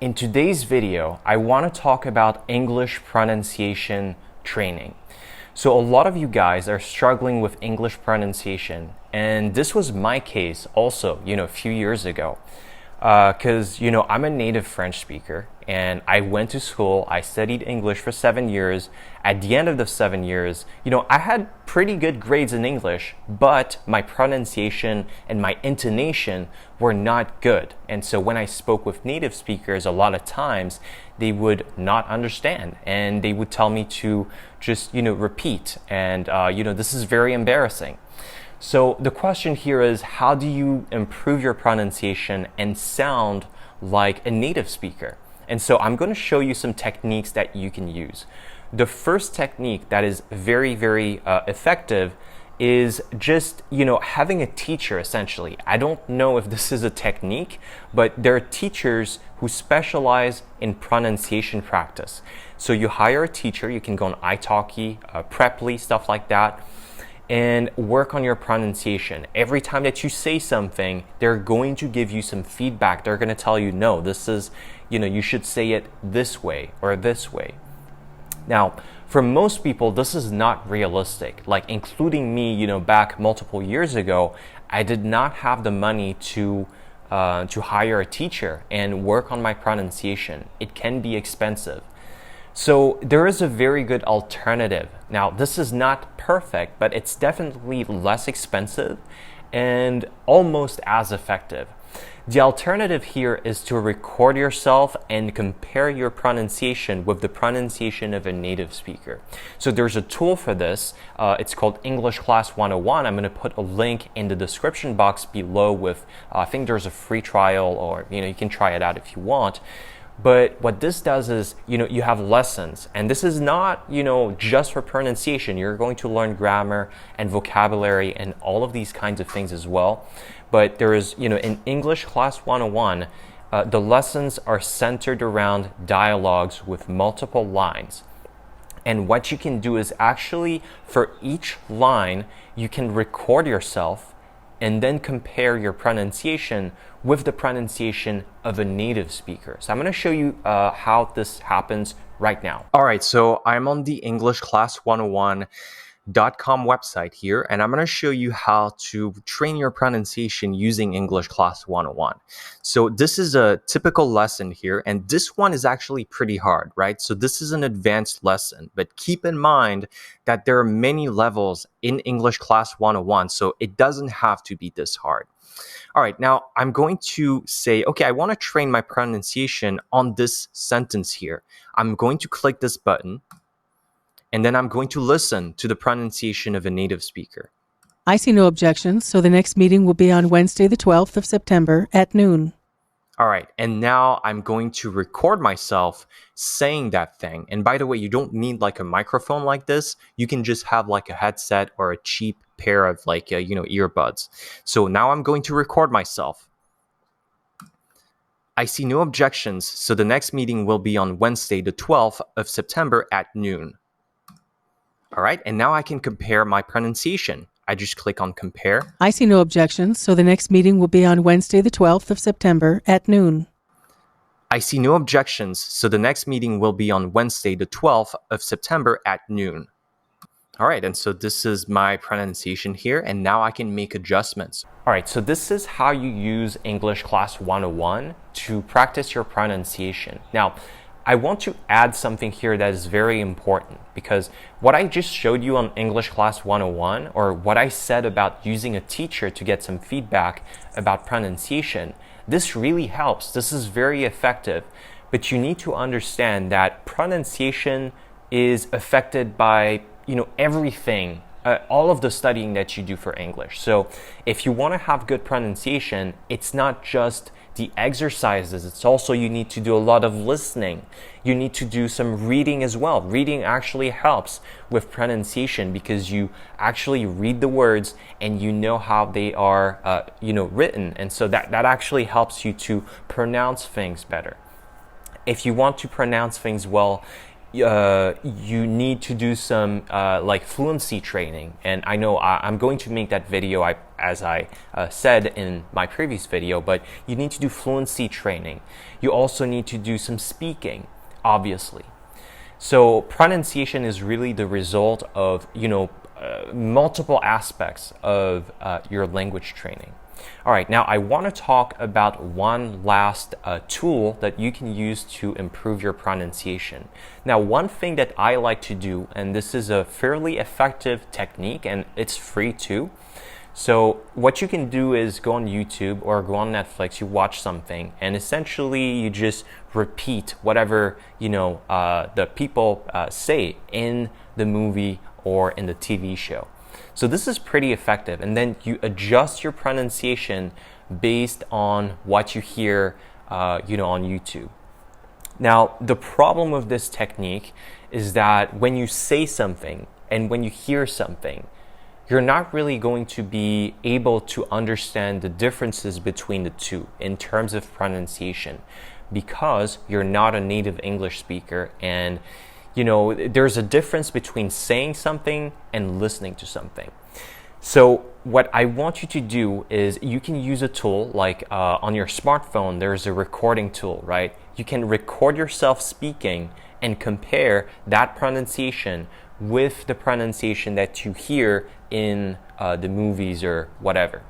In today's video, I want to talk about English pronunciation training. So a lot of you guys are struggling with English pronunciation, and this was my case also, a few years ago. Because, I'm a native French speaker and I went to school, I studied English for 7 years. At the end of the 7 years, I had pretty good grades in English, but my pronunciation and my intonation were not good. And so when I spoke with native speakers, a lot of times they would not understand and they would tell me to just, repeat. And, this is very embarrassing. So the question here is, how do you improve your pronunciation and sound like a native speaker? And so I'm going to show you some techniques that you can use. The first technique that is very, very effective is just, having a teacher essentially. I don't know if this is a technique, but there are teachers who specialize in pronunciation practice. So you hire a teacher, you can go on italki, Preply, stuff like that, and work on your pronunciation. Every time that you say something, they're going to give you some feedback. They're going to tell you, no, this is, you should say it this way or this way. Now, for most people, this is not realistic. Like, including me, back multiple years ago, I did not have the money to hire a teacher and work on my pronunciation. It can be expensive. So there is a very good alternative. Now, this is not perfect, but it's definitely less expensive and almost as effective. The alternative here is to record yourself and compare your pronunciation with the pronunciation of a native speaker. So there's a tool for this. It's called English Class 101. I'm going to put a link in the description box below with, I think there's a free trial, or, you can try it out if you want. But what this does is, you have lessons, and this is not, just for pronunciation. You're going to learn grammar and vocabulary and all of these kinds of things as well. But there is, in English Class 101, the lessons are centered around dialogues with multiple lines. And what you can do is actually, for each line, you can record yourself and then compare your pronunciation with the pronunciation of a native speaker. So I'm going to show you how this happens right now. All right, so I'm on the EnglishClass101.com website here, and I'm going to show you how to train your pronunciation using English Class 101. So this is a typical lesson here, and this one is actually pretty hard, right? So this is an advanced lesson, but keep in mind that there are many levels in English Class 101, so it doesn't have to be this hard. All right, now I'm going to say, okay, I want to train my pronunciation on this sentence here. I'm going to click this button, and then I'm going to listen to the pronunciation of a native speaker. I see no objections, so the next meeting will be on Wednesday, the 12th of September at noon. All right, and now I'm going to record myself saying that thing. And by the way, you don't need like a microphone like this. You can just have like a headset or a cheap pair of earbuds. So now I'm going to record myself. I see no objections, so the next meeting will be on Wednesday, the 12th of September at noon. All right, and now I can compare my pronunciation. I just click on compare. I see no objections, so the next meeting will be on Wednesday, the 12th of September at noon. I see no objections, so the next meeting will be on Wednesday, the 12th of September at noon. All right, and so this is my pronunciation here, and now I can make adjustments. All right, so this is how you use English Class 101 to practice your pronunciation. Now, I want to add something here that is very important, because what I just showed you on English Class 101, or what I said about using a teacher to get some feedback about pronunciation, this really helps. This is very effective, but you need to understand that pronunciation is affected by, everything, all of the studying that you do for English. So if you want to have good pronunciation, it's not just the exercises, it's also you need to do a lot of listening. You need to do some reading as well. Reading actually helps with pronunciation because you actually read the words and you know how they are written, and so that actually helps you to pronounce things better. If you want to pronounce things well, you need to do some like fluency training, and I know I'm going to make that video as I said in my previous video, but you need to do fluency training. You also need to do some speaking, obviously. So pronunciation is really the result of multiple aspects of your language training. All right, now I want to talk about one last tool that you can use to improve your pronunciation. Now, one thing that I like to do, and this is a fairly effective technique and it's free too. So what you can do is go on YouTube or go on Netflix, you watch something, and essentially you just repeat whatever the people say in the movie or in the TV show. So this is pretty effective, and then you adjust your pronunciation based on what you hear on YouTube. Now, the problem with this technique is that when you say something and when you hear something, you're not really going to be able to understand the differences between the two in terms of pronunciation, because you're not a native English speaker, and there's a difference between saying something and listening to something. So what I want you to do is you can use a tool like on your smartphone, there's a recording tool, right? You can record yourself speaking and compare that pronunciation with the pronunciation that you hear in the movies or whatever.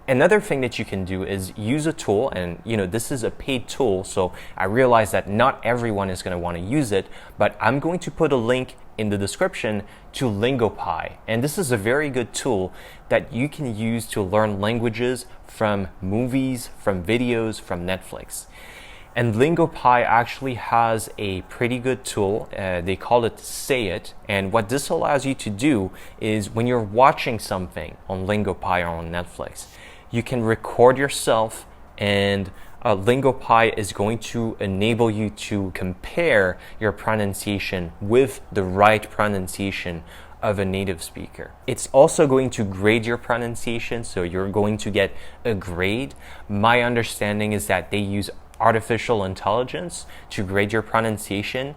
Another thing that you can do is use a tool, and this is a paid tool, so I realize that not everyone is going to want to use it, but I'm going to put a link in the description to Lingopie, and this is a very good tool that you can use to learn languages from movies, from videos, from Netflix. And Lingopie actually has a pretty good tool. They call it Say It. And what this allows you to do is when you're watching something on Lingopie or on Netflix, you can record yourself, and Lingopie is going to enable you to compare your pronunciation with the right pronunciation of a native speaker. It's also going to grade your pronunciation, so you're going to get a grade. My understanding is that they use artificial intelligence to grade your pronunciation.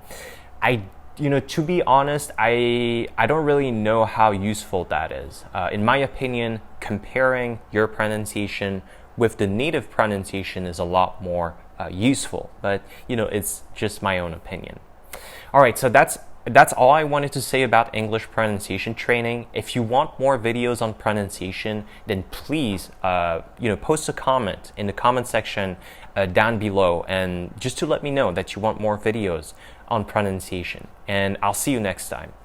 To be honest, I don't really know how useful that is. In my opinion, comparing your pronunciation with the native pronunciation is a lot more useful, but it's just my own opinion. All right, so that's all I wanted to say about English pronunciation training. If you want more videos on pronunciation, then please, post a comment in the comment section down below, and just to let me know that you want more videos on pronunciation. And I'll see you next time.